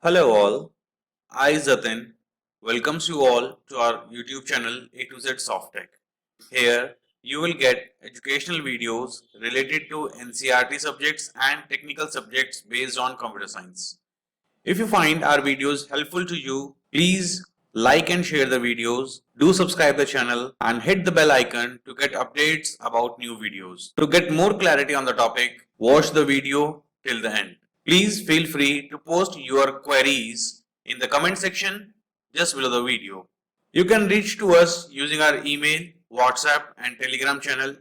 Hello all, I Zatin welcomes you all to our YouTube channel A to Z Softtech. Here you will get educational videos related to NCERT subjects and technical subjects based on computer science. If you find our videos helpful to you, please like and share the videos, do subscribe the channel and hit the bell icon to get updates about new videos. To get more clarity on the topic, watch the video till the end. Please feel free to post your queries in the comment section just below the video. You can reach to us using our email, WhatsApp and Telegram channel.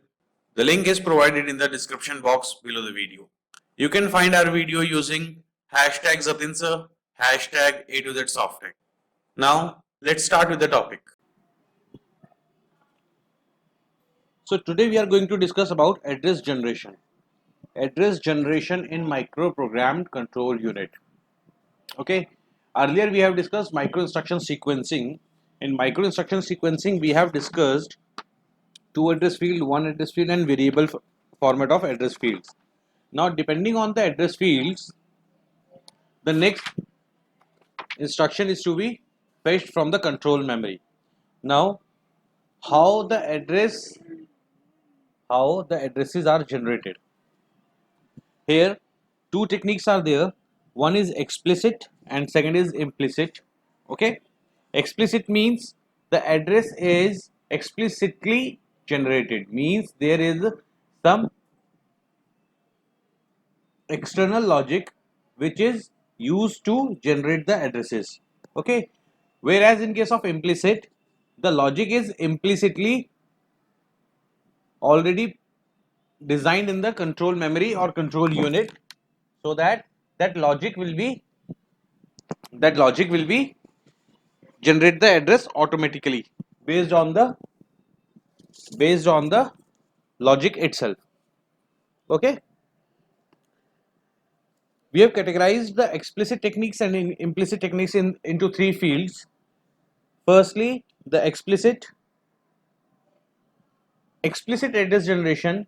The link is provided in the description box below the video. You can find our video using hashtag Zatinsa, hashtag A to Z Softtech. Now, let's start with the topic. So today we are going to discuss about address generation. Address generation in microprogrammed control unit. Okay. Earlier we have discussed micro instruction sequencing. In micro instruction sequencing we have discussed two address field, one address field and variable format of address fields. Now depending on the address fields, the next instruction is to be fetched from the control memory. Now how the addresses are generated. Here two techniques are there. One is explicit and second is implicit. Okay, explicit means the address is explicitly generated, means there is some external logic which is used to generate the addresses. Okay, whereas in case of implicit, the logic is implicitly already designed in the control memory or control unit, so that logic will be generate the address automatically based on the logic itself. Okay, we have categorized the explicit techniques and implicit techniques into three fields. Firstly, the explicit address generation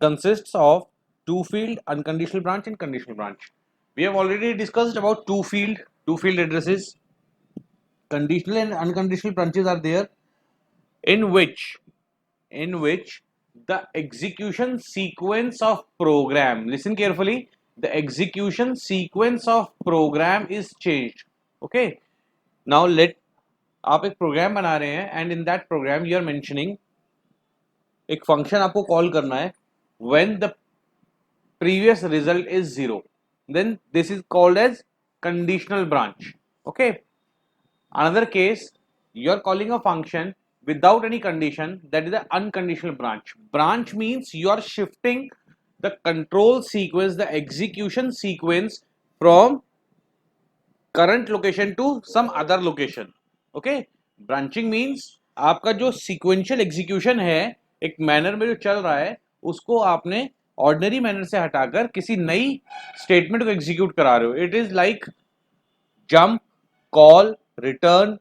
consists of two field, unconditional branch and conditional branch. We have already discussed about two field addresses. Conditional and unconditional branches are there, in which the execution sequence of program, listen carefully, the execution sequence of program is changed. Okay, now let आप एक programme बना रहे हैं and in that program you are mentioning एक function आपको call करना है when the previous result is zero, then this is called as conditional branch. Okay, another case you are calling a function without any condition, that is an unconditional branch means you are shifting the control sequence, the execution sequence from current location to some other location. Okay, branching means आपका जो sequential execution है एक manner में जो चल रहा है उसको आपने ऑर्डिनरी मैनर से हटाकर किसी नई स्टेटमेंट को एग्जीक्यूट करा रहे हो. It is like jump, call, return.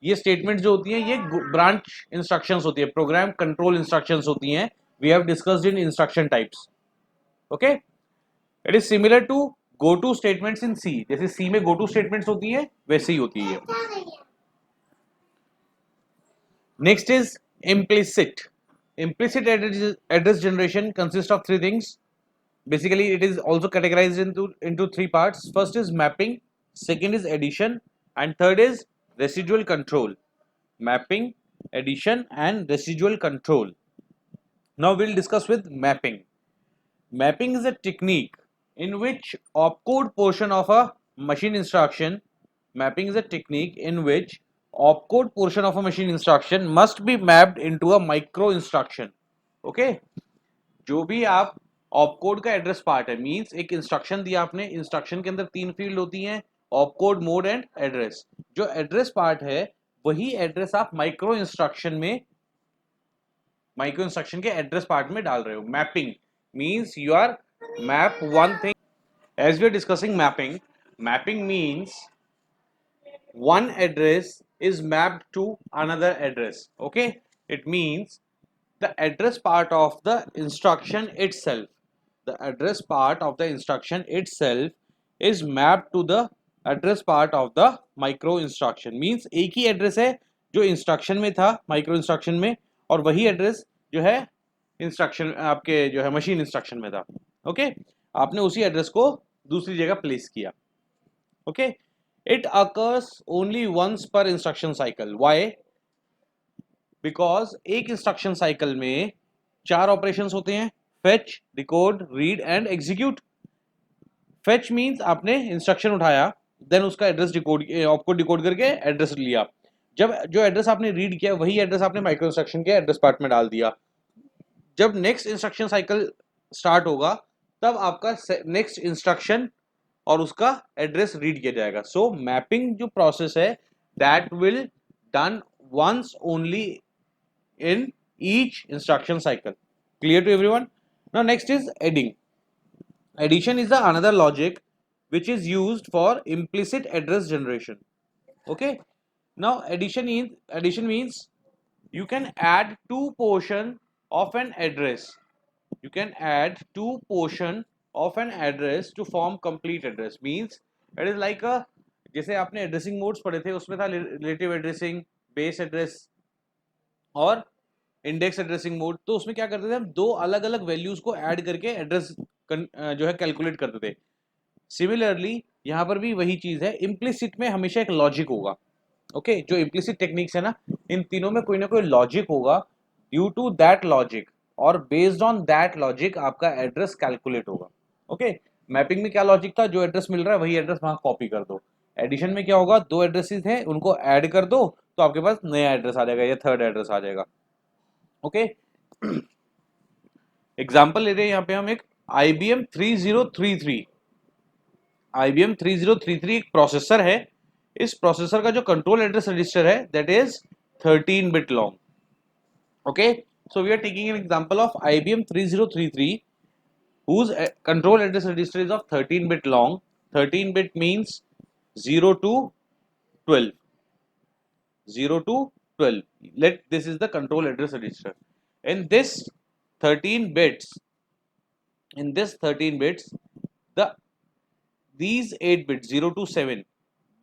ये स्टेटमेंट जो होती हैं ये ब्रांच इंस्ट्रक्शंस होती है, प्रोग्राम कंट्रोल इंस्ट्रक्शंस होती हैं. We have discussed in instruction types. Okay, it is similar to go to statements in C. जैसे सी में गो टू स्टेटमेंट्स होती है वैसे ही होती है. Next is implicit. Implicit address generation consists of three things. Basically it is also categorized into three parts. First is mapping, second is addition and third is residual control. Mapping, addition and residual control. Now we'll discuss with mapping. Mapping is a technique in which opcode portion of a machine instruction opcode portion of a machine instruction must be mapped into a micro instruction. Okay, जो भी आप opcode का address part है, means एक instruction दिया आपने, instruction के अंदर तीन फील्ड होती हैं, ऑपकोड, मोड एंड एड्रेस. जो एड्रेस पार्ट है वही एड्रेस आप माइक्रो इंस्ट्रक्शन के एड्रेस पार्ट में डाल रहे हो. Mapping means you are map one thing. As we are discussing mapping means one address is mapped to another address. Okay, it means the address part of the instruction itself is mapped to the address part of the micro instruction means एक ही address है जो instruction में था micro instruction में, और वही address जो है इंस्ट्रक्शन आपके जो है मशीन इंस्ट्रक्शन में था। ओके, आपने उसी एड्रेस को दूसरी जगह प्लेस किया। Okay, it occurs only once per instruction cycle. Why? Because एक इंस्ट्रक्शन साइकिल में 4 ऑपरेशंस होते हैं, fetch, decode, read and execute. Fetch means आपने इंस्ट्रक्शन उठाया, देन उसका एड्रेस डिकोड आपको डिकोड करके एड्रेस लिया। जब जो एड्रेस आपने रीड किया वही एड्रेस आपने माइक्रो इंस्ट्रक्शन के एड्रेस पार्ट में डाल दिया। जब नेक्स्ट इंस्ट्रक्शन साइकिल स्टार्ट होगा तब आपका नेक्स्ट इंस्ट्रक्शन और उसका एड्रेस रीड किया जाएगा। सो मैपिंग जो प्रोसेस है that will done once only in each instruction cycle. Clear to everyone? Now next is adding. Addition is the another logic which is used for implicit address generation. Okay. Now addition means you can add two portion of an address. You can add two portion of an address to form complete address. Means it is like a जैसे आपने addressing modes पढ़े थे उसमें था relative addressing, base address और index addressing mode. तो उसमें क्या करते थे हम, दो अलग अलग वैल्यूज को ऐड करके एड्रेस जो है कैलकुलेट करते थे। सिमिलरली यहाँ पर भी वही चीज है, इम्प्लिसिट में हमेशा एक लॉजिक होगा। ओके, जो इम्प्लिसिट टेक्निक्स है ना, इन तीनों में कोई ना कोई लॉजिक होगा। ड्यू टू दैट लॉजिक और बेस्ड ऑन दैट लॉजिक आपका एड्रेस कैलकुलेट होगा। ओके, मैपिंग में क्या लॉजिक था, जो एड्रेस मिल रहा है वही एड्रेस वहां कॉपी कर दो। एडिशन में क्या होगा, दो एड्रेसेस हैं उनको ऐड कर दो तो आपके पास नया एड्रेस आ जाएगा या थर्ड एड्रेस आ जाएगा। ओके, एग्जाम्पल ले रहे हैं यहाँ पे हम एक IBM 3033। IBM 3033 एक प्रोसेसर है। इस प्रोसेसर का जो कंट्रोल एड्रेस रजिस्टर है that is 13 bit long. Okay, so we are taking an example of IBM 3033 whose control address register is of 13 bit long. 13 bit means 0 to 12. 0 to 12. Let this is the control address register. In this 13 bits, the these 8 bits 0 to 7,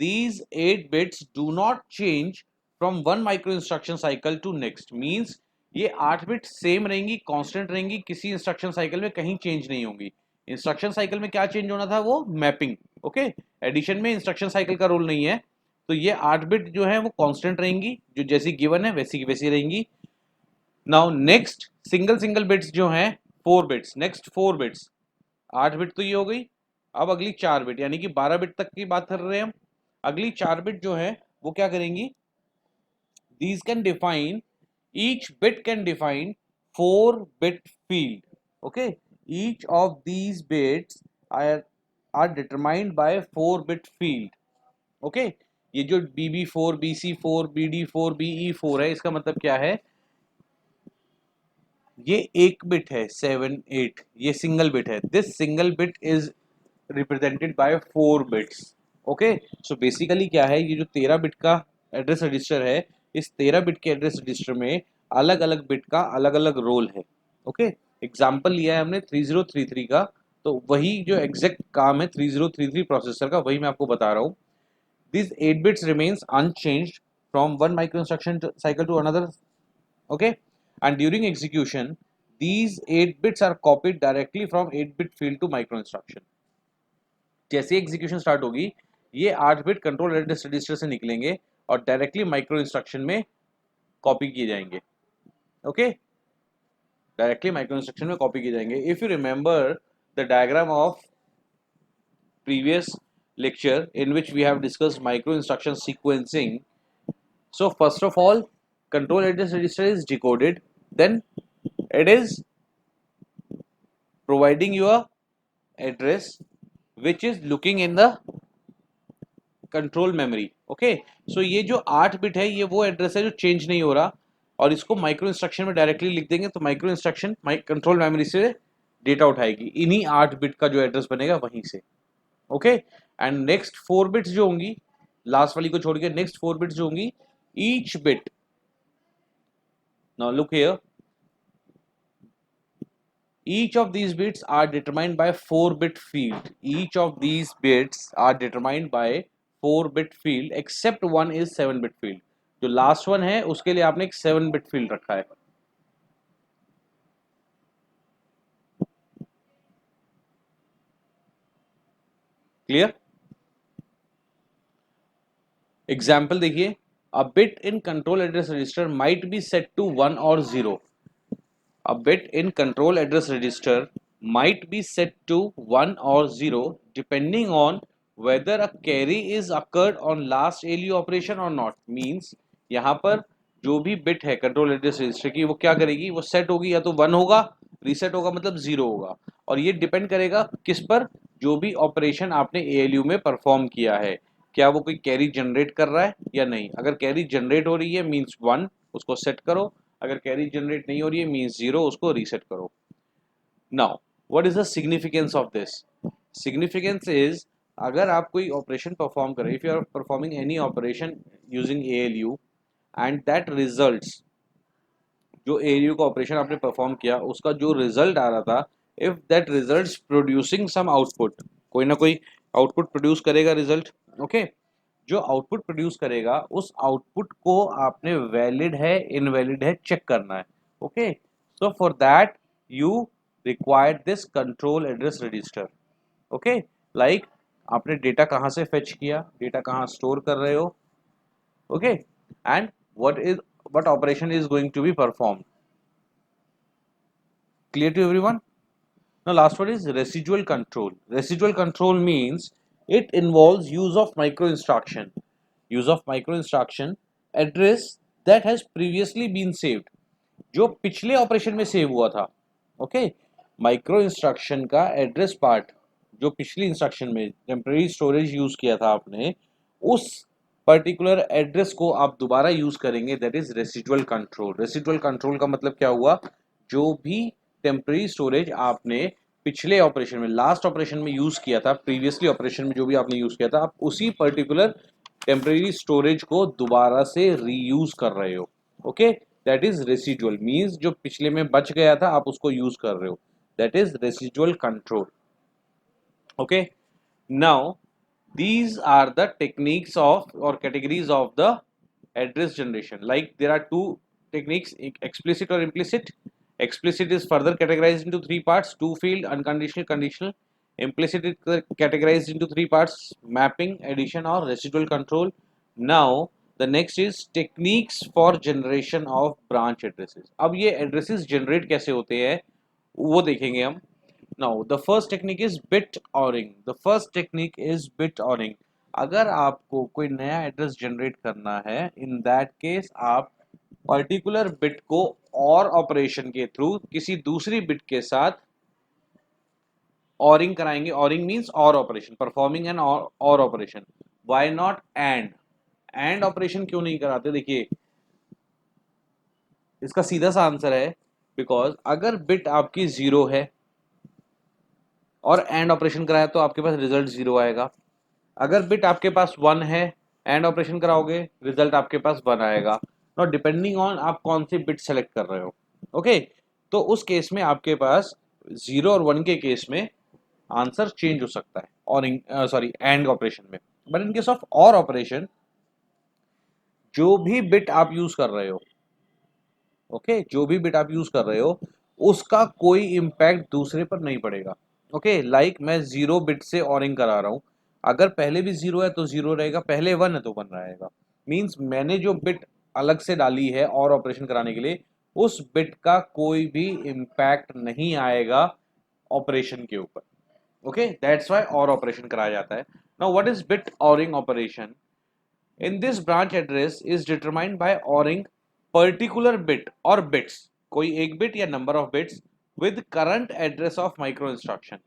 these 8 bits do not change from one micro instruction cycle to next. Means ये 8 bit same रहेंगी, constant रहेंगी, किसी instruction cycle में कहीं change नहीं होंगी। Instruction cycle में क्या चेंज होना था, वो मैपिंग। ओके, एडिशन में इंस्ट्रक्शन साइकिल का रोल नहीं है, तो ये 8 बिट जो है वो कांस्टेंट रहेंगी, जो जैसी गिवन है वैसी की वैसी रहेंगी। नाउ नेक्स्ट सिंगल बिट्स जो हैं 4 बिट्स, नेक्स्ट 4 बिट्स, 8 बिट तो ये हो गई। अब अगली 4 बिट यानी कि 12 बिट तक की बात कर रहे हैं हम। अगली 4 बिट जो है वो क्या करेंगी, these can define, each bit can define 4 bit field. Okay, each of these bits are determined by 4 bit field. Okay, ये जो BB4 BC4 BD4 BE4 है, इसका मतलब क्या है, ये एक बिट है 7 8, ये सिंगल बिट है। This single bit is represented by 4 bits. Okay, so basically क्या है, ये जो 13 बिट का एड्रेस रजिस्टर है, इस 13 बिट के एड्रेस रजिस्टर में अलग अलग बिट का अलग अलग रोल है। ओके, एग्जाम्पल लिया है हमने 3033 का, तो वही जो एग्जैक्ट काम है 3033 प्रोसेसर का, वही मैं आपको बता रहा हूँ। This 8 bits remains unchanged from one micro instruction cycle to another. Okay, and during execution these 8 bits are copied directly from 8 bit field to micro instruction. जैसे एग्जीक्यूशन स्टार्ट होगी ये 8 बिट कंट्रोल एड्रेस रजिस्टर से निकलेंगे और directly micro instruction में copy किए जाएंगे। Okay, directly micro instruction में कॉपी किए जाएंगे। If you remember the diagram of previous lecture in which we have discussed micro instruction sequencing, so first of all control address register is decoded, then it is providing you a address which is looking in the control memory. Okay, so ये जो 8 bit है ये वो address है जो change नहीं हो रहा, और इसको माइक्रो इंस्ट्रक्शन में डायरेक्टली लिख देंगे तो माइक्रो इंस्ट्रक्शन कंट्रोल मेमोरी से डेटा उठाएगी, इन्हीं 8 बिट का जो एड्रेस बनेगा वहीं से। ओके, एंड नेक्स्ट 4 बिट्स जो होंगी, लास्ट वाली को छोड़ के नेक्स्ट 4 बिट्स जो होंगी, each bit, now look here, each of these bits are determined by 4 bit field. Each of these bits are determined by 4 bit field except one is 7 bit field. जो last one है उसके लिए आपने एक 7 bit field रखा है। Clear? Example देखिए, a bit in control address register might be set to 1 और 0। A bit in control address register might be set to 1 or 0 depending on whether a carry is occurred on last ALU operation or not। Means यहाँ पर जो भी bit है control address register की वो क्या करेगी, वो सेट होगी, या तो 1 होगा, रीसेट होगा मतलब 0 होगा। और ये डिपेंड करेगा किस पर, जो भी ऑपरेशन आपने ALU में परफॉर्म किया है, क्या वो कोई कैरी जनरेट कर रहा है या नहीं। अगर कैरी जनरेट हो रही है मीन्स 1, उसको सेट करो। अगर कैरी जनरेट नहीं हो रही है मीन्स 0, उसको रीसेट करो। Now what is the significance of this? Significance is, अगर आप कोई ऑपरेशन परफॉर्म करें, if you are performing any operation using ALU and that results, जो ALU का ऑपरेशन आपने परफॉर्म किया उसका जो रिजल्ट आ रहा था, if that results producing some output, कोई ना कोई आउटपुट प्रोड्यूस करेगा रिजल्ट। ओके, जो आउटपुट प्रोड्यूस करेगा उस आउटपुट को आपने वैलिड है इनवैलिड है चेक करना है। Okay, so for that you require this control address register. Okay, like आपने डेटा कहाँ से फेच किया, डेटा कहाँ स्टोर कर रहे हो, okay, and what operation is going to be performed। Clear to everyone? Now last one is residual control। Residual control means it involves use of micro instruction, address that has previously been saved, जो पिछले operation में save हुआ था। Okay, micro instruction का address part जो पिछली instruction में temporary storage use किया था आपने, उस पर्टिकुलर एड्रेस को आप दोबारा यूज करेंगे, that is residual control. Residual control का मतलब क्या हुआ, जो भी टेम्पररी स्टोरेज आपने पिछले ऑपरेशन में, लास्ट ऑपरेशन में यूज किया था, प्रीवियसली ऑपरेशन में जो भी आपने यूज किया था, आप उसी पर्टिकुलर टेम्पररी स्टोरेज को दोबारा से रीयूज कर रहे हो। Okay, that is residual, means जो पिछले में बच गया था आप उसको यूज कर रहे हो, that is residual control. Okay, now these are the techniques of or categories of the address generation। Like there are two techniques, explicit or implicit। Explicit is further categorized into 3 parts: two field, unconditional, conditional। Implicit is categorized into 3 parts: mapping, addition or residual control। Now the next is techniques for generation of branch addresses। अब ये addresses generate कैसे होते हैं वो देखेंगे हम। Now the first technique is bit ORing। The first technique is bit ORing। अगर आपको कोई नया एड्रेस जनरेट करना है, इन दैट केस आप पर्टिकुलर बिट को और ऑपरेशन के थ्रू किसी दूसरी बिट के साथ ऑरिंग कराएंगे। ऑरिंग मींस और ऑपरेशन, परफॉर्मिंग एन और operation. Why not and operation क्यों नहीं कराते? देखिए इसका सीधा सा आंसर है, बिकॉज अगर बिट आपकी 0 है और एंड ऑपरेशन कराया तो आपके पास रिजल्ट 0 आएगा। अगर बिट आपके पास 1 है, एंड ऑपरेशन कराओगे रिजल्ट आपके पास 1 आएगा। नॉट डिपेंडिंग ऑन आप कौन सी बिट सेलेक्ट कर रहे हो। ओके, तो उस केस में आपके पास 0 और 1 के केस में आंसर चेंज हो सकता है, और सॉरी एंड ऑपरेशन में। बट इन केस ऑफ और ऑपरेशन, जो भी बिट आप यूज कर रहे हो, ओके, जो भी बिट आप यूज कर रहे हो उसका कोई इम्पैक्ट दूसरे पर नहीं पड़ेगा। ओके, लाइक मैं 0 बिट से ऑरिंग करा रहा हूं, अगर पहले भी 0 है तो 0 रहेगा, पहले 1 है तो 1 रहेगा। मींस मैंने जो बिट अलग से डाली है और ऑपरेशन कराने के लिए, उस बिट का कोई भी इम्पैक्ट नहीं आएगा ऑपरेशन के ऊपर। ओके, दैट्स व्हाई और ऑपरेशन कराया जाता है। Now what is bit ORing operation? In this branch address is determined by ORing particular bit or bits, कोई एक बिट या number of bits with current address of micro instruction।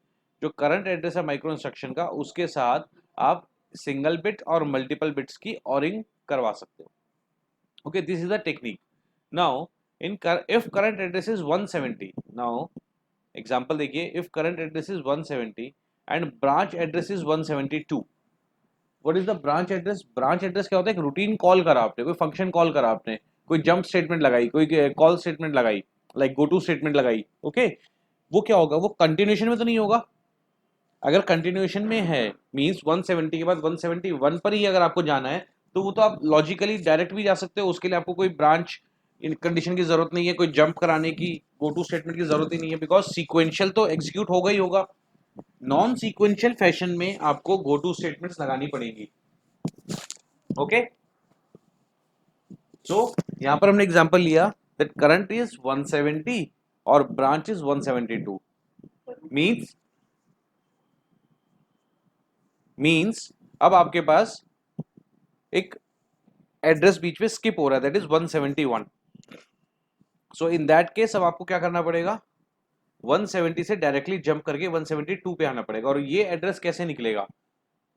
जो current address है micro instruction का, उसके साथ आप single bit और मल्टीपल बिट्स की ऑरिंग करवा सकते हो। Okay, this is the technique. Now in if current address is 170, now example देखिए, if current address is 170 and branch address is 172। What is the branch address? Branch address क्या होता है? एक routine call करा आपने, कोई फंक्शन कॉल करा आपने, कोई जंप स्टेटमेंट लगाई, कोई कॉल स्टेटमेंट लगाई, लाइक गो टू स्टेटमेंट लगाई। ओके, वो क्या होगा? वो कंटिन्यूएशन में तो नहीं होगा, अगर कंटिन्यूएशन में है मींस 170 के बाद 171 पर ही अगर आपको जाना है तो वो तो आप लॉजिकली डायरेक्ट भी जा सकते हो, उसके लिए आपको कोई ब्रांच इन कंडीशन की जरूरत नहीं है, कोई जंप कराने की, गो टू स्टेटमेंट की जरूरत ही नहीं है, बिकॉज सीक्वेंशियल तो एग्जीक्यूट होगा ही होगा। नॉन सीक्वेंशियल फैशन में आपको गो टू स्टेटमेंट्स लगानी पड़ेगी। ओके, सो यहां पर हमने एग्जांपल लिया दैट करंट इज 170 और ब्रांच इज 172 मींस अब आपके पास एक एड्रेस बीच में स्किप हो रहा है, that is 171। So in that case अब आपको क्या करना पड़ेगा, 170 से डायरेक्टली जंप करके 172 पे आना पड़ेगा। और ये एड्रेस कैसे निकलेगा,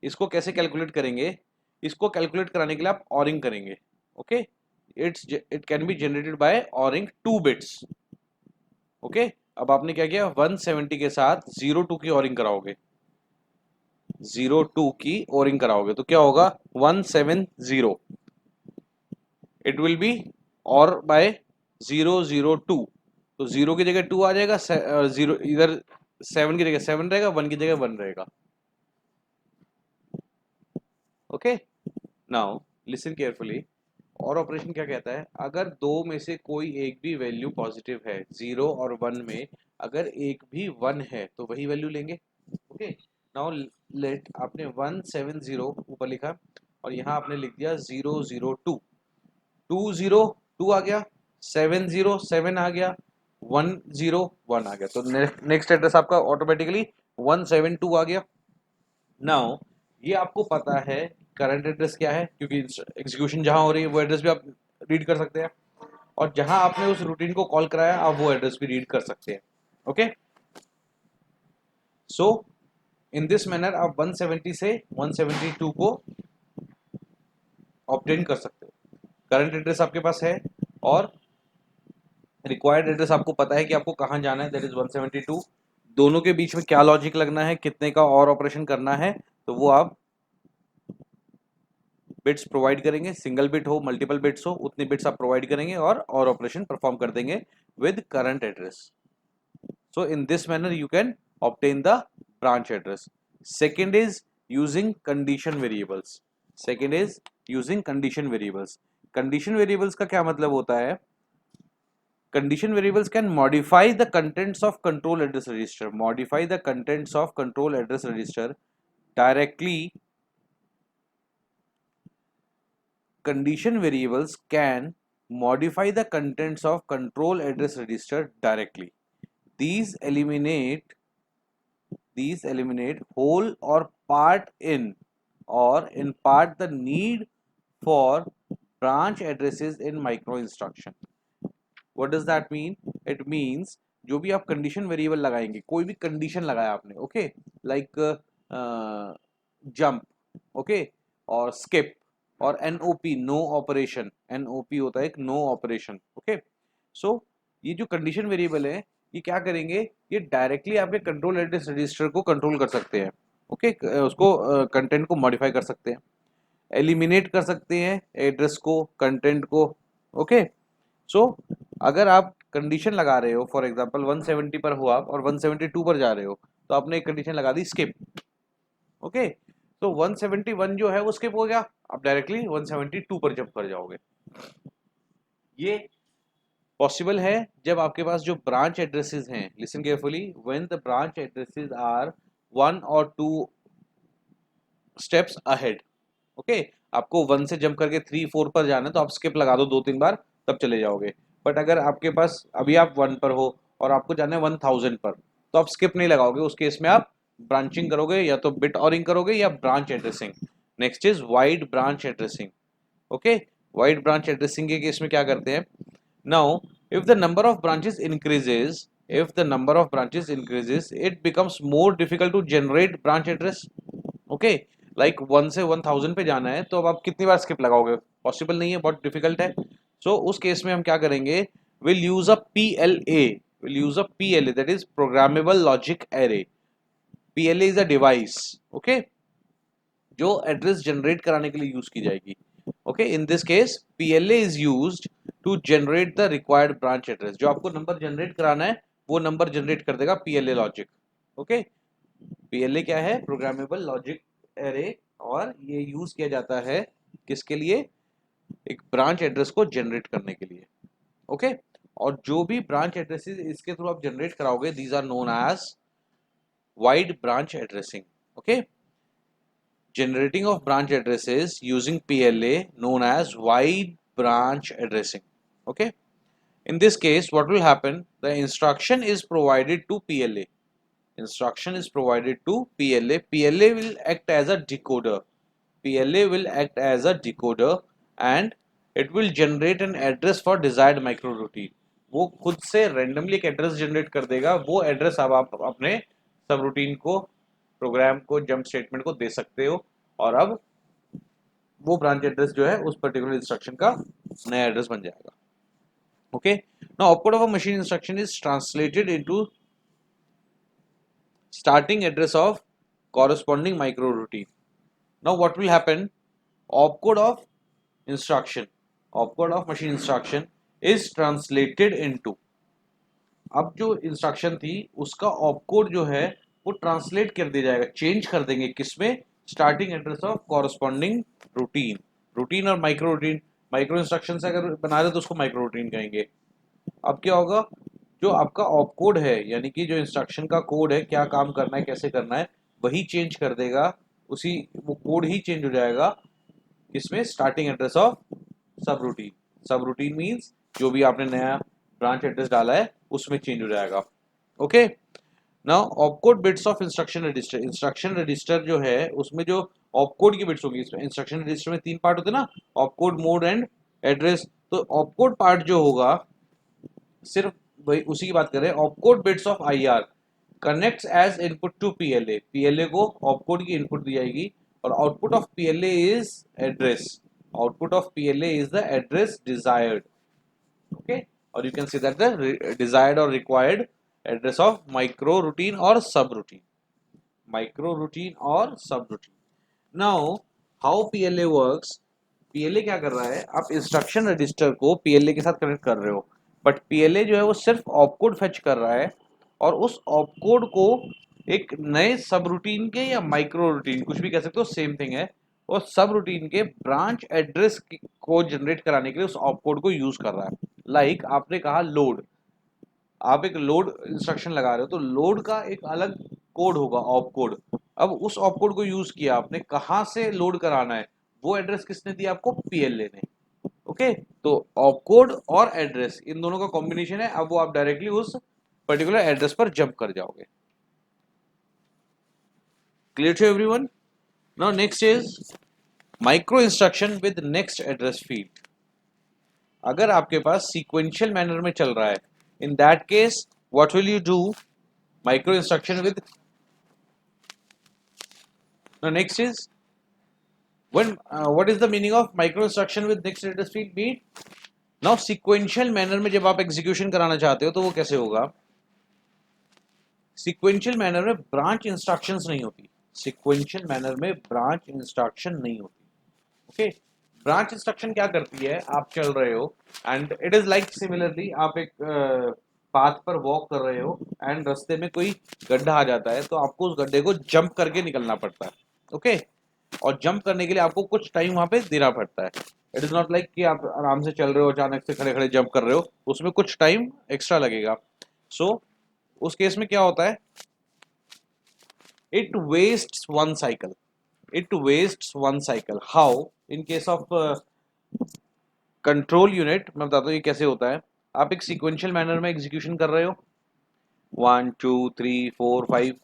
इसको कैसे कैलकुलेट करेंगे, इसको कैलकुलेट कराने के लिए आप ऑरिंग करेंगे। Okay, it can be generated by ORing 2 bits. Okay, अब आपने क्या किया, 170 के साथ 02 की ऑरिंग कराओगे, 02 की ओरिंग कराओगे तो क्या होगा, 170, इट विल बी और बाय 002, तो 0 की जगह 2 आ जाएगा, 0 इधर 7 की जगह 7 रहेगा, 1 की जगह 1 रहेगा। Okay, now listen carefully. और ऑपरेशन क्या कहता है, अगर दो में से कोई एक भी वैल्यू पॉजिटिव है, 0 और 1 में अगर एक भी 1 है तो वही वैल्यू लेंगे। ओके, नाउ लेट आपने 170 ऊपर लिखा और यहाँ आपने लिख दिया 002, 202 आ गया, 707 आ गया, 101 आ गया, तो नेक्स्ट एड्रेस आपका ऑटोमेटिकली 172 आ गया। नाउ ये आपको पता है करंट एड्रेस क्या है, क्योंकि एग्जीक्यूशन जहां हो रही है वो एड्रेस भी आप रीड कर सकते हैं, और जहां आपने उस रूटीन को कॉल कराया आप वो एड्रेस भी रीड कर सकते हैं। Okay, so in this manner आप 170 से 172 को ऑब्टेन कर सकते हो। करंट एड्रेस आपके पास है और रिक्वायर्ड एड्रेस आपको पता है कि आपको कहां जाना है, दैट इज 172। दोनों के बीच में क्या लॉजिक लगना है, कितने का और ऑपरेशन करना है, तो वो आप बिट्स प्रोवाइड करेंगे, सिंगल बिट हो मल्टीपल बिट्स हो उतनी बिट्स आप प्रोवाइड करेंगे और ऑपरेशन परफॉर्म कर देंगे with current address. So in this manner you can obtain the branch address. Second is using condition variables. Second is using condition variables. Condition variables का क्या मतलब होता है, condition variables can modify the contents of control address register, modify the contents of control address register directly. Condition variables can modify the contents of control address register directly. these eliminate whole or part in part the need for branch addresses in micro instruction. What does that mean? It means जो भी आप condition variable लगाएंगे, कोई भी condition लगाया आपने, okay, like jump, okay, और skip और एनओपी नो ऑपरेशन, एनओपी होता है एक नो ऑपरेशन। ओके, सो ये जो कंडीशन वेरिएबल है ये क्या करेंगे, ये डायरेक्टली आपके कंट्रोल एड्रेस रजिस्टर को कंट्रोल कर सकते हैं। ओके, उसको कंटेंट को मॉडिफाई कर सकते हैं, एलिमिनेट कर सकते हैं एड्रेस को, कंटेंट को। ओके, सो अगर आप कंडीशन लगा रहे हो, फॉर एग्जांपल 170 पर हो आप और 172 पर जा रहे हो, तो आपने एक कंडीशन लगा दी स्किप। ओके, तो 171 जो है वो स्किप हो गया, आप डायरेक्टली 172 पर जंप कर जाओगे। ये पॉसिबल है जब आपके पास जो ब्रांच एड्रेसेस हैं, listen carefully, when the branch addresses are 1 और 2 स्टेप्स अहेड। ओके, आपको 1 से जंप करके 3 4 पर जाना है तो आप स्किप लगा दो 2-3 बार, तब चले जाओगे। बट अगर आपके पास अभी आप 1 पर हो और आपको जाना है 1000 पर, तो आप स्किप नहीं लगाओगे, उस केस में आप ब्रांचिंग करोगे, या तो बिट ऑरिंग करोगे या branch addressing. Next is wide branch addressing. Okay, wide branch addressing के केस में क्या करते हैं, now if the number of branches increases, if the number of branches increases it becomes more difficult to generate branch address. Okay, like 1 से 1000 पे जाना है तो अब आप कितनी बार स्किप लगाओगे, पॉसिबल नहीं है, बहुत डिफिकल्ट है। सो उस केस में हम क्या करेंगे, will use a PLA, will use a PLA, that is programmable logic array. PLA is a device, okay, जो एड्रेस जनरेट कराने के लिए यूज की जाएगी। Okay, in this case PLA is used to generate the required branch address. जो आपको number generate कराना है वो नंबर जनरेट कर देगा PLA लॉजिक। ओके, PLA क्या है? प्रोग्रामेबल लॉजिक एरे, और ये यूज किया जाता है किसके लिए? एक ब्रांच एड्रेस को जनरेट करने के लिए। ओके, और जो भी ब्रांच एड्रेसेस इसके थ्रू आप जनरेट कराओगे, these are known as wide branch addressing. Okay, generating of branch addresses using PLA known as wide branch addressing. Okay, in this case what will happen, the instruction is provided to PLA. Instruction is provided to PLA. PLA will act as a decoder. PLA will act as a decoder and it will generate an address for desired micro routine. वो खुद से randomly एक address generate कर देगा। वो address अब आप अपने सब रूटीन को, प्रोग्राम को, जंप स्टेटमेंट को दे सकते हो, और अब वो ब्रांच एड्रेस जो है उस पर्टिकुलर इंस्ट्रक्शन का नया एड्रेस बन जाएगा। Okay, now opcode of a machine instruction is translated into starting address of corresponding micro routine. Now what will happen? Opcode of instruction, opcode of machine instruction is translated into, अब जो instruction थी उसका opcode जो है वो translate कर दिया जाएगा, चेंज कर देंगे किसमें? Starting address of corresponding routine. Routine और माइक्रो रूटीन, माइक्रो इंस्ट्रक्शन से अगर बना रहे तो उसको माइक्रो रूटीन कहेंगे। अब क्या होगा, जो आपका ऑपकोड है यानी कि जो इंस्ट्रक्शन का कोड है, क्या काम करना है, कैसे करना है, वही चेंज कर देगा, उसी वो कोड ही चेंज हो जाएगा इसमें स्टार्टिंग एड्रेस ऑफ सब रूटीन। सब रूटीन मीन्स जो भी आपने नया ब्रांच एड्रेस डाला है उसमें चेंज हो जाएगा। Okay, now opcode bits of instruction register. Instruction register जो है उसमें जो ऑपकोड की बिट्स होंगी, इसमें इंस्ट्रक्शन रजिस्टर में 3 पार्ट होते हैं ना, ऑपकोड, मोड एंड एड्रेस। तो ऑपकोड पार्ट जो होगा सिर्फ वही उसी की बात कर रहे हैं। Opcode bits of IR connects as input to PLA। PLA को ऑपकोड की इनपुट दी जाएगी और output of PLA is address. Output of PLA is the address desired. Okay, और you can see that the desired और required address of microroutine और subroutine. Microroutine और subroutine. Now how PLA works. PLA क्या कर रहा है, आप instruction register को PLA के साथ कनेक्ट कर रहे हो, बट PLA जो है वो सिर्फ ऑपकोड फेच कर रहा है और उस ऑपकोड को एक नए सब रूटीन के या माइक्रो रूटीन, कुछ भी कह सकते हो, सेम थिंग है, और सब रूटीन के ब्रांच एड्रेस को जनरेट कराने के लिए उस ऑपकोड को यूज कर रहा है। लाइक आपने कहा लोड, आप एक लोड इंस्ट्रक्शन लगा रहे हो तो लोड का एक अलग कोड होगा, ऑपकोड। अब उस ऑपकोड को यूज किया आपने, कहाँ से लोड कराना है वो एड्रेस किसने दिया आपको? PLA ने। ओके, तो ऑपकोड और एड्रेस इन दोनों का कॉम्बिनेशन है। अब वो आप डायरेक्टली उस पर्टिकुलर एड्रेस पर जंप कर जाओगे। Clear to everyone? Now next is micro instruction with next address field. अगर आपके पास सीक्वेंशियल मैनर में चल रहा है, in that case what will you do? Micro instruction with, now next is when what is the meaning of micro instruction with next address field? Be now sequential manner में जब आप execution कराना चाहते हो तो वो कैसे होगा? sequential manner में ब्रांच इंस्ट्रक्शंस नहीं होती। sequential manner में ब्रांच इंस्ट्रक्शन नहीं होती। ओके, ब्रांच इंस्ट्रक्शन क्या करती है, आप चल रहे हो and it is like similarly आप एक पाथ पर वॉक कर रहे हो एंड रास्ते में कोई गड्ढा आ जाता है तो आपको उस गड्ढे को जंप करके निकलना पड़ता है। ओके, और जंप करने के लिए आपको कुछ टाइम वहां पे देना पड़ता है। इट इज नॉट लाइक कि आप आराम से चल रहे हो, अचानक से खड़े खड़े जंप कर रहे हो, उसमें कुछ टाइम एक्स्ट्रा लगेगा। सो उस केस में क्या होता है, it wastes one cycle. It wastes one cycle. How? In case of control unit मैं बताता हूँ ये कैसे होता है। आप एक सीक्वेंशियल मैनर में एग्जीक्यूशन कर रहे हो, 1 2 3 4 5,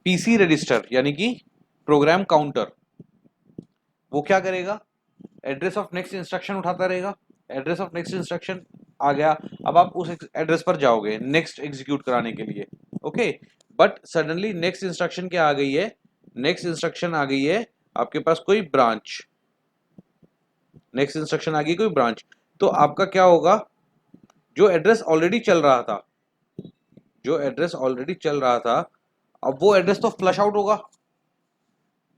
पीसी रजिस्टर यानी कि प्रोग्राम काउंटर वो क्या करेगा, एड्रेस ऑफ नेक्स्ट इंस्ट्रक्शन उठाता रहेगा। एड्रेस ऑफ नेक्स्ट इंस्ट्रक्शन आ गया, अब आप उस एड्रेस पर जाओगे नेक्स्ट एग्जीक्यूट कराने के लिए। Okay, but suddenly next instruction क्या आ गई है? नेक्स्ट इंस्ट्रक्शन आ गई है आपके पास कोई ब्रांच। नेक्स्ट इंस्ट्रक्शन आ गई कोई ब्रांच, तो आपका क्या होगा, जो एड्रेस ऑलरेडी चल रहा था, जो एड्रेस ऑलरेडी चल रहा था, अब वो एड्रेस तो फ्लश आउट होगा।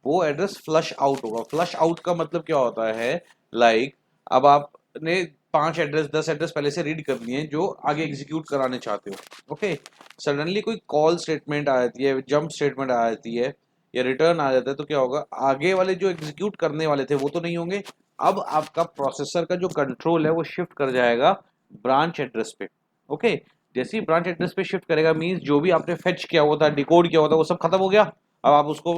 वो एड्रेस फ्लश आउट होगा। फ्लश आउट का मतलब क्या होता है, लाइक अब आपने 5 एड्रेस 10 एड्रेस पहले से रीड कर लिए हैं जो आगे एग्जीक्यूट कराने चाहते हो। ओके, सडनली कोई कॉल स्टेटमेंट आ जाती है, जंप स्टेटमेंट आ जाती है या रिटर्न आ जाता है, तो क्या होगा, आगे वाले जो एग्जीक्यूट करने वाले थे वो तो नहीं होंगे। अब आपका प्रोसेसर का जो कंट्रोल है वो शिफ्ट कर जाएगा ब्रांच एड्रेस पे। ओके, जैसे ही ब्रांच एड्रेस पे शिफ्ट करेगा मींस जो भी आपने फेच किया हुआ था, डिकोड किया हुआ था, वो सब खत्म हो गया। अब आप उसको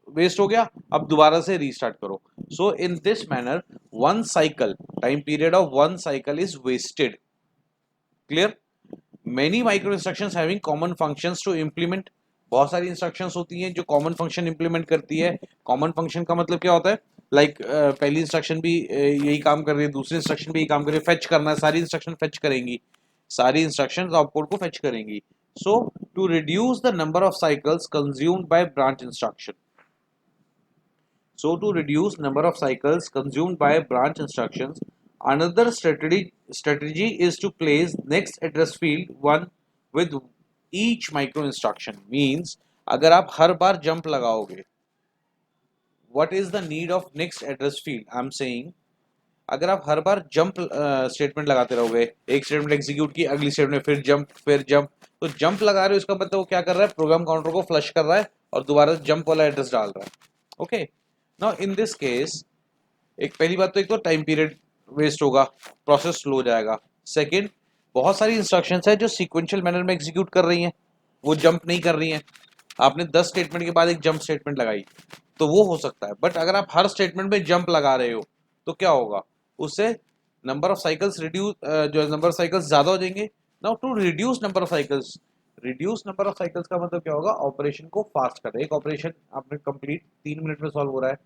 वेस्ट हो गया, अब दोबारा से रीस्टार्ट करो। So in this manner one cycle, time period of one cycle is wasted. Clear? Many micro instructions having common functions to implement. बहुत सारी इंस्ट्रक्शंस होती हैं जो कॉमन फंक्शन इंप्लीमेंट करती है। कॉमन फंक्शन का मतलब क्या होता है, लाइक पहली इंस्ट्रक्शन भी यही काम कर रही है, दूसरी इंस्ट्रक्शन भी यही काम कर रही है, फेच करना है, सारी इंस्ट्रक्शन फेच करेंगी, सारी इंस्ट्रक्शंस आउटपुट को फेच करेंगी। So to reduce the number of cycles consumed by branch instruction, so to reduce number of cycles consumed by branch instructions, another strategy is to place next address field one with each micro instruction. Means अगर आप हर बार jump लगाओगे, what is the need of next address field? I'm saying अगर आप हर बार jump statement लगाते रहोगे, एक statement execute की, अगली स्टेटमेंट फिर जंप, तो जंप लगा रहे हो इसका मतलब वो क्या कर रहा है, प्रोग्राम काउंटर को फ्लश कर रहा है और दोबारा जंप वाला एड्रेस डाल रहा है। Okay, now in this case, एक पहली बात तो एक तो टाइम पीरियड वेस्ट होगा, प्रोसेस स्लो हो जाएगा। सेकंड, बहुत सारी इंस्ट्रक्शंस है जो सीक्वेंशियल मैनर में एग्जीक्यूट कर रही हैं, वो जंप नहीं कर रही हैं। आपने 10 स्टेटमेंट के बाद एक जंप स्टेटमेंट लगाई तो वो हो सकता है, बट अगर आप हर स्टेटमेंट में जंप लगा रहे हो तो क्या होगा, उससे नंबर ऑफ साइकिल्स रिड्यूस, जो नंबर ऑफ साइकिल्स ज्यादा हो जाएंगे। Now to reduce number of cycles, reduce number of cycles का मतलब क्या होगा, ऑपरेशन को फास्ट कर, एक ऑपरेशन आपने कंप्लीट 3 मिनट में सॉल्व हो रहा है,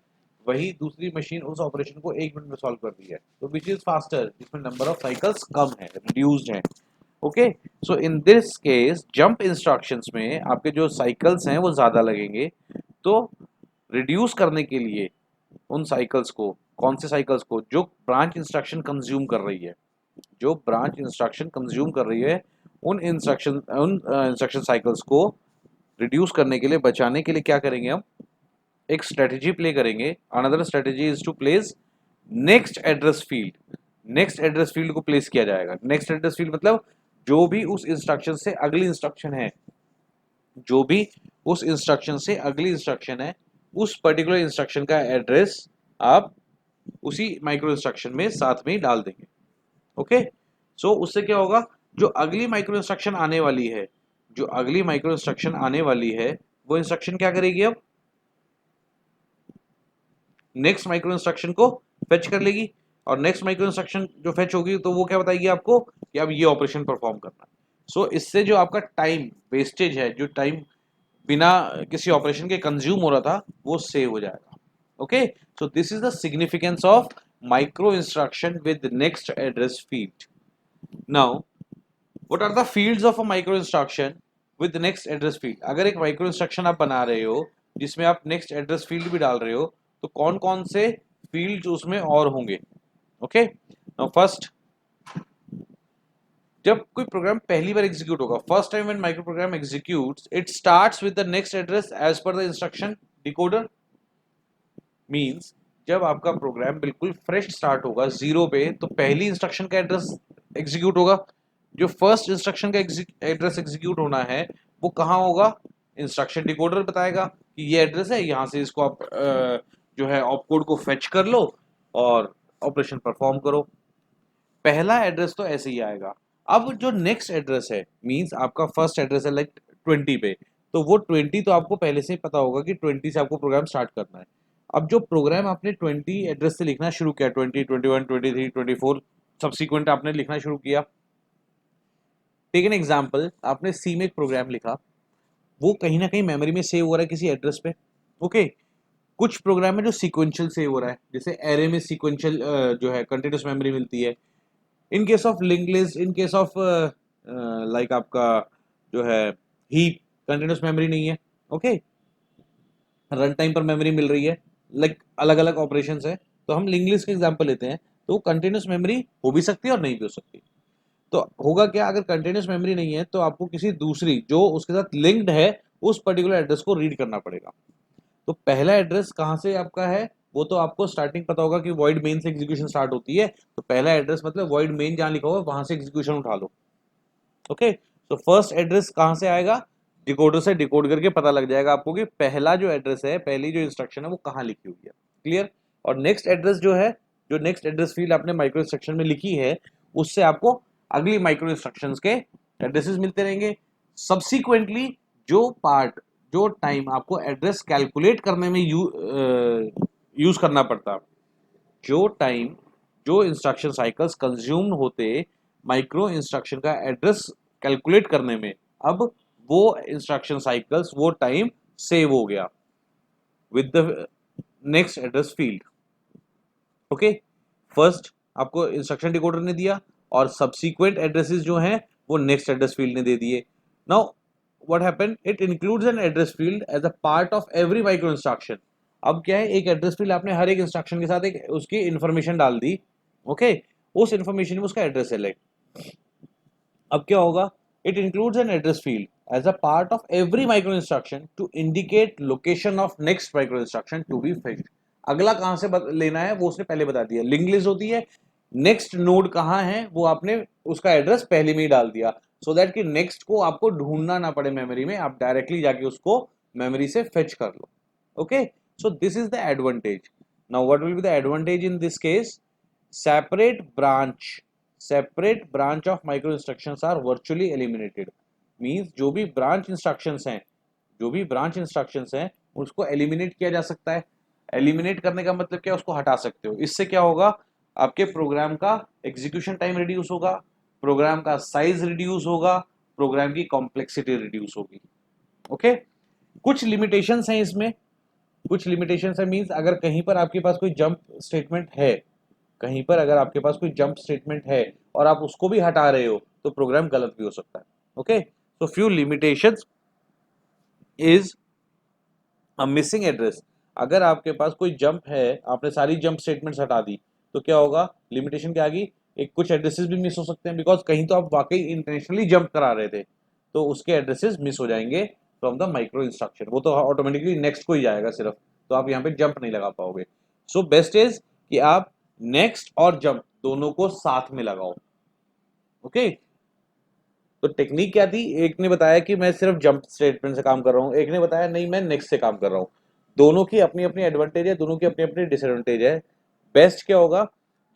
वही दूसरी मशीन उस ऑपरेशन को 1 मिनट में सॉल्व कर रही है, तो विच इज फास्टर, जिसमें नंबर ऑफ साइकिल्स कम है, रिड्यूस्ड है। Okay, so in this case jump instructions में आपके जो साइकिल्स हैं वो ज्यादा लगेंगे, तो रिड्यूस करने के लिए उन साइकिल्स को, कौन से साइकिल्स को, जो ब्रांच इंस्ट्रक्शन कंज्यूम कर रही है, जो ब्रांच इंस्ट्रक्शन कंज्यूम कर रही है, उन इंस्ट्रक्शन साइकिल्स को रिड्यूस करने के लिए, बचाने के लिए क्या करेंगे हम, एक स्ट्रेटेजी प्ले करेंगे। Another strategy is to place next address field. Next address field को प्लेस किया जाएगा। नेक्स्ट एड्रेस फील्ड मतलब जो भी उस इंस्ट्रक्शन से अगली इंस्ट्रक्शन है, जो भी उस इंस्ट्रक्शन से अगली इंस्ट्रक्शन है, उस पर्टिकुलर इंस्ट्रक्शन का एड्रेस आप उसी माइक्रो इंस्ट्रक्शन में साथ में ही डाल देंगे। ओके, सो उससे क्या होगा, जो अगली माइक्रो इंस्ट्रक्शन आने वाली है, जो अगली माइक्रो इंस्ट्रक्शन आने वाली है, वो इंस्ट्रक्शन क्या करेगी, अब नेक्स्ट माइक्रो इंस्ट्रक्शन को फेच कर लेगी, और नेक्स्ट माइक्रो इंस्ट्रक्शन जो फेच होगी तो वो क्या बताएगी आपको कि अब ये ऑपरेशन परफॉर्म करना है। सो इससे जो आपका टाइम वेस्टेज है, जो टाइम बिना किसी ऑपरेशन के कंज्यूम हो रहा था, वो सेव हो जाएगा। Okay, so this is the significance of micro instruction with next address field. Now what are the fields of a micro instruction with next address field? अगर एक माइक्रो इंस्ट्रक्शन आप बना रहे हो जिसमें आप नेक्स्ट एड्रेस फील्ड भी डाल रहे हो, तो कौन कौन से फील्ड्स उसमें और होंगे? ओके, नाउ फर्स्ट, जब कोई प्रोग्राम पहली बार एग्जीक्यूट होगा, first time when micro program executes, it starts with the next address as per the instruction decoder. Means जब आपका प्रोग्राम बिल्कुल फ्रेश स्टार्ट होगा जीरो पे, तो पहली इंस्ट्रक्शन का एड्रेस एग्जीक्यूट होगा। जो फर्स्ट इंस्ट्रक्शन का एड्रेस एग्जीक्यूट होना है वो कहाँ होगा, इंस्ट्रक्शन डिकोडर बताएगा कि ये एड्रेस है, यहाँ से इसको आप जो है ऑपकोड को फेच कर लो और ऑपरेशन परफॉर्म करो। पहला एड्रेस तो ऐसे ही आएगा। अब जो नेक्स्ट एड्रेस है, मींस आपका फर्स्ट एड्रेस है लाइक 20 पे, तो वो 20 तो आपको पहले से ही पता होगा कि 20 से आपको प्रोग्राम स्टार्ट करना है। अब जो प्रोग्राम आपने 20 एड्रेस से लिखना शुरू किया, 20, 21, 23, 24 सब्सिक्वेंट आपने लिखना शुरू किया। टेक एन एग्जाम्पल, आपने सी में एक प्रोग्राम लिखा, वो कहीं ना कहीं मेमोरी में सेव हो रहा है किसी एड्रेस पे। ओके, कुछ प्रोग्राम है जो सीक्वेंशियल सेव हो रहा है, जैसे एरे में सीक्वेंशियल जो है कंटिन्यूस मेमोरी मिलती है। In case of link list, in case of like आपका जो है हीप, कंटिन्यूस मेमोरी नहीं है। ओके, रन टाइम पर मेमोरी मिल रही है, लाइक अलग अलग ऑपरेशंस है, तो हम लिंक लिस्ट का एग्जांपल लेते हैं, तो कंटिन्यूस मेमोरी हो भी सकती है और नहीं भी हो सकती। तो होगा क्या, अगर कंटिन्यूस मेमोरी नहीं है तो आपको किसी दूसरी जो उसके साथ लिंक्ड है उस पर्टिकुलर एड्रेस को रीड करना पड़ेगा। तो पहला एड्रेस कहाँ से आपका है, वो तो आपको स्टार्टिंग पता होगा कि वॉइड मेन से एग्जीक्यूशन स्टार्ट होती है, तो पहला एड्रेस मतलब वॉइड मेन जहां लिखा होगा वहां से एग्जीक्यूशन उठा लो। ओके, तो फर्स्ट एड्रेस कहां से आएगा, डिकोडर से डिकोड करके पता लग जाएगा आपको कि पहला जो एड्रेस है, पहली जो इंस्ट्रक्शन है वो कहां लिखी हुई है। क्लियर। और नेक्स्ट एड्रेस जो है, जो नेक्स्ट एड्रेस फील्ड आपने माइक्रो इंस्ट्रक्शन में लिखी है, उससे आपको अगली माइक्रो इंस्ट्रक्शंस के एड्रेसेस मिलते रहेंगे। सब्सिक्वेंटली जो पार्ट, जो टाइम आपको एड्रेस कैलकुलेट करने में यूज करना पड़ता, जो टाइम, जो इंस्ट्रक्शन साइकिल्स कंज्यूम होते माइक्रो इंस्ट्रक्शन का एड्रेस कैलकुलेट करने में, अब वो इंस्ट्रक्शन साइकिल्स, वो टाइम सेव हो गया with the next address field. Okay, first आपको इंस्ट्रक्शन डिकोडर ने दिया और सब्सीक्वेंट एड्रेसेस जो हैं वो नेक्स्ट एड्रेस फील्ड ने दे दिए। Now what happened, it includes an address field as a part of every micro instruction. अब क्या है, एक एड्रेस फील्ड आपने हर एक इंस्ट्रक्शन के साथ एक उसकी इंफॉर्मेशन डाल दी। ओके, उस इंफॉर्मेशन में उसका एड्रेस सेलेक्ट। अब क्या होगा, it includes an address field as a part of every micro instruction to indicate location of next micro instruction to be fixed. अगला कहां से लेना है वो उसने पहले बता दिया, लिंक लिस्ट होती है, नेक्स्ट नोड कहां है वो आपने उसका एड्रेस पहले में ही डाल दिया, सो दैट कि नेक्स्ट को आपको ढूंढना ना पड़े मेमोरी में, आप डायरेक्टली जाके उसको मेमोरी से फेच कर लो। Okay, so this is the advantage. Now what will be the advantage in this case? separate branch of micro instructions are virtually eliminated. means जो भी branch instructions हैं उसको eliminate किया जा सकता है। eliminate करने का मतलब क्या, उसको हटा सकते हो। इससे क्या होगा, आपके प्रोग्राम का एग्जीक्यूशन टाइम रिड्यूस होगा, प्रोग्राम का साइज रिड्यूस होगा, प्रोग्राम की कॉम्प्लेक्सिटी रिड्यूस होगी। ओके, कुछ लिमिटेशंस हैं इसमें, कुछ लिमिटेशंस है, मींस अगर कहीं पर आपके पास कोई जंप स्टेटमेंट है, कहीं पर अगर आपके पास कोई जंप स्टेटमेंट है और आप उसको भी हटा रहे हो तो प्रोग्राम गलत भी हो सकता है। ओके, तो few limitations is a missing address. अगर आपके पास कोई जंप है, आपने सारी जंप स्टेटमेंट्स हटा दी तो क्या होगा, लिमिटेशन क्या आ गई, एक कुछ एड्रेसेस भी मिस हो सकते हैं, बिकॉज कहीं तो आप वाकई इंटेंशनली जंप करा रहे थे, तो उसके एड्रेसेस मिस हो जाएंगे फ्रॉम द माइक्रो इंस्ट्रक्शन, वो तो ऑटोमेटिकली नेक्स्ट को ही जाएगा सिर्फ, तो आप यहाँ पे जंप नहीं लगा पाओगे। सो बेस्ट इज कि आप नेक्स्ट और जंप दोनों को साथ में लगाओ। ओके, तो टेक्निक क्या थी, एक ने बताया कि मैं सिर्फ जंप स्टेटमेंट से काम कर रहा हूँ, एक ने बताया नहीं मैं नेक्स्ट से काम कर रहा हूँ। दोनों की अपनी अपनी एडवांटेज है, दोनों की अपनी अपनी डिसएडवांटेज है। बेस्ट क्या होगा,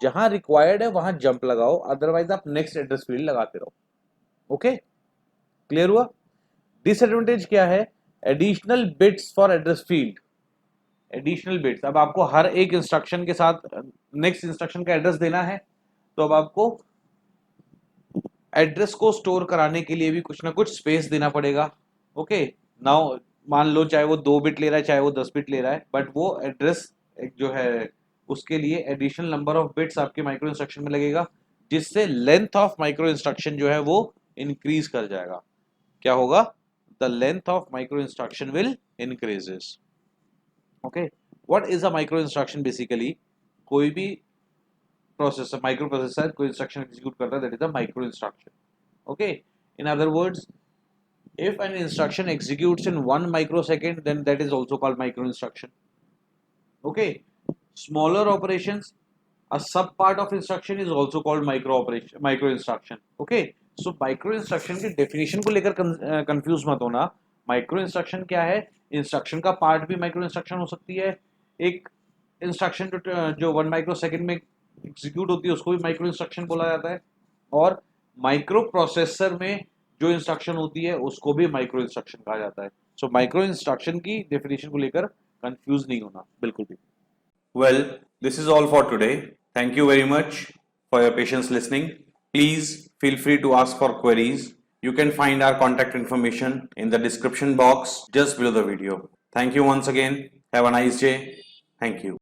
जहां रिक्वायर्ड है वहां जंप लगाओ, अदरवाइज आप नेक्स्ट एड्रेस फील्ड लगाते रहो। ओके, क्लियर हुआ। डिसएडवांटेज क्या है, additional bits for address field. Additional bits, अब आपको हर एक इंस्ट्रक्शन के साथ नेक्स्ट इंस्ट्रक्शन का एड्रेस देना है, तो अब आपको एड्रेस को स्टोर कराने के लिए भी कुछ ना कुछ स्पेस देना पड़ेगा। ओके, नाउ मान लो चाहे वो 2 बिट ले रहा है चाहे वो 10 बिट ले रहा है, बट वो एड्रेस जो है उसके लिए एडिशनल नंबर ऑफ बिट्स आपके माइक्रो इंस्ट्रक्शन में लगेगा, जिससे लेंथ ऑफ माइक्रो इंस्ट्रक्शन जो है वो इंक्रीज कर जाएगा। क्या होगा, the length of micro instruction will increases. Okay, what is a micro instruction, basically कोई भी प्रोसेसर, माइक्रो प्रोसेसर कोई इंस्ट्रक्शन एग्जीक्यूट करता है, that is a micro instruction. Okay, in other words, if an instruction executes in 1 microsecond, then that is also called micro instruction. Okay, smaller operations, a sub part of instruction is also called micro instruction. Okay, so micro instruction की definition को लेकर confuse मत होना। micro instruction क्या है, instruction का part भी micro instruction हो सकती है, एक instruction जो 1 microsecond में execute होती है उसको भी micro instruction बोला जाता है, और माइक्रो प्रोसेसर में जो इंस्ट्रक्शन होती है उसको भी माइक्रो इंस्ट्रक्शन कहा जाता है। सो माइक्रो इंस्ट्रक्शन की डेफिनेशन को लेकर कंफ्यूज नहीं होना बिल्कुल भी। Well, this is all for today. Thank you very much for your patience listening. Please feel free to ask for queries. You can find our contact information in the description box just below the video. Thank you once again. Have a nice day. Thank you.